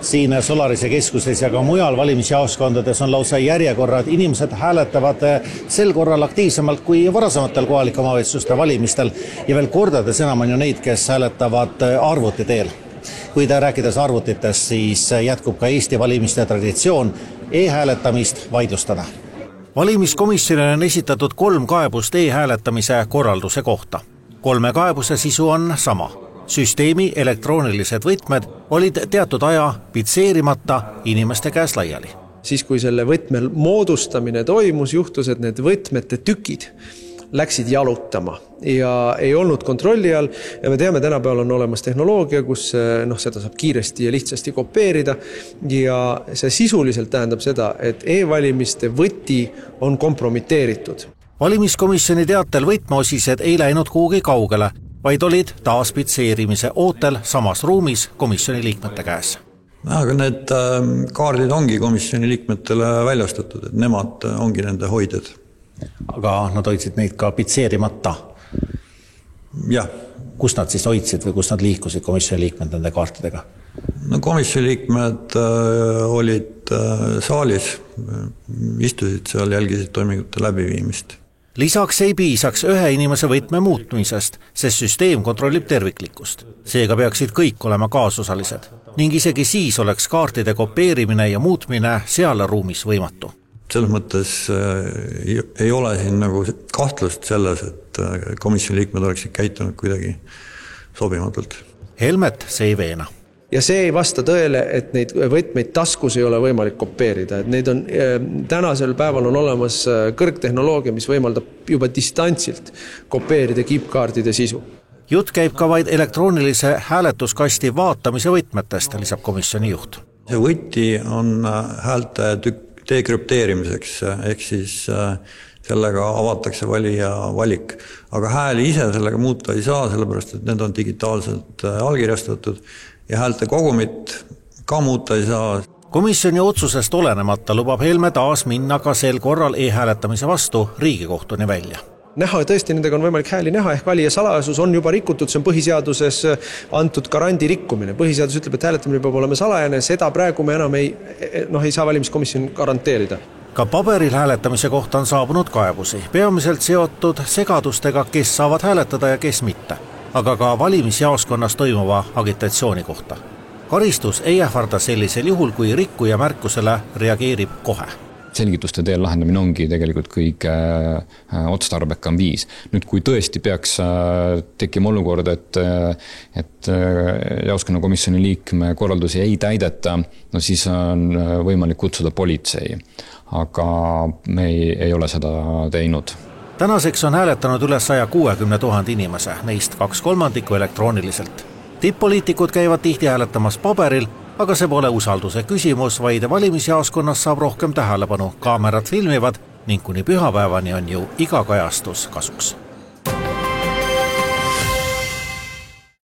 Siin Solarise keskuses ja ka mujal valimisjaoskondades on lausa järjekorrad. Inimesed hääletavad sel korral aktiivsemalt kui varasematel kohalike omavalitsuste valimistel ja veel kordades enam on ju neid, kes hääletavad arvuti teel. Kuid rääkides arvutitest, siis jätkub ka Eesti valimiste traditsioon e-hääletamist vaidlustada. Valimiskomisjonile on esitatud 3 kaebust e-hääletamise korralduse kohta. 3 kaebuse sisu on sama. Süsteemi elektroonilised võtmed olid teatud aja pitseerimata inimeste käes laiali. Siis kui selle võtme moodustamine toimus, juhtus, et need võtmete tükid läksid jalutama ja ei olnud kontrolli all ja me teame, tänapäeval on olemas tehnoloogia, kus seda saab kiiresti ja lihtsasti kopeerida ja see sisuliselt tähendab seda, et e-valimiste võti on kompromiteeritud. Valimiskomisjoni teatel võtmeosised ei läinud kuhugi kaugele, vaid olid taas pitseerimise ootel samas ruumis komisjoni liikmete käes. Aga need kaardid ongi komisjoni liikmetele väljastatud, et nemad ongi nende hoidjad. Aga nad hoidsid neid ka pitseerimata? Jah. Kus nad siis hoidsid või kus nad liikusid komisjoni liikmed nende kaartidega? No komisjoni liikmed olid saalis, istusid seal, jälgisid toimingute läbiviimist. Lisaks ei piisaks ühe inimese võtme muutmisest, sest süsteem kontrollib terviklikkust. Seega peaksid kõik olema kaasosalised ning isegi siis oleks kaartide kopeerimine ja muutmine seal ruumis võimatu. Selles mõttes ei ole siin nagu kahtlust selles, et komisjoni liikmed oleksid käitunud kuidagi sobimatult. Helmet see ei veena. Ja see ei vasta tõele, et neid võtmeid taskus ei ole võimalik kopeerida. Et neid on, tänasel päeval on olemas kõrgtehnoloogia, mis võimaldab juba distantsilt kopeerida kiipkaardide sisu. Jutt käib ka vaid elektroonilise hääletuskasti vaatamise võtmetest, lisab komisjoni juht. See võti on häälte dekrüpteerimiseks, ehk siis sellega avatakse valija valik. Aga hääli ise sellega muuta ei saa, sellepärast et need on digitaalselt allkirjastatud ja häälte kogumit ka muuta ei saa. Komisjoni otsusest olenemata lubab Helme taas minna ka sel korral e-hääletamise vastu Riigikohtuni välja. Näha tõesti nendega on võimalik hääli näha, ehk valija salajasus on juba rikutud, see on põhiseaduses antud garandi rikkumine. Põhiseadus ütleb, et hääletamine peab olema salajane, seda praegu me enam ei saa valimiskomisjon garanteerida. Ka paberil hääletamise kohta on saabunud kaebusi, peamiselt seotud segadustega, kes saavad hääletada ja kes mitte, aga ka valimisjaoskonnas toimuva agitatsiooni kohta. Karistus ei ähvarda sellisel juhul, kui rikkuja märkusele reageerib kohe. Selgituste teel lahendamine ongi tegelikult kõige otstarbekam viis. Nüüd, kui tõesti peaks tekkima olukord, et jaoskonna komisjoni liikme korraldusi ei täideta, no siis on võimalik kutsuda politsei. Aga me ei ole seda teinud. Tänaseks on hääletanud üle 160 000 inimese, neist 2/3 elektrooniliselt. Tipp-poliitikud käivad tihti hääletamas paberil, aga see pole usalduse küsimus, vaid valimisjaoskonnas saab rohkem tähelepanu. Kaamerad filmivad ning kuni pühapäevani on ju iga kajastus kasuks.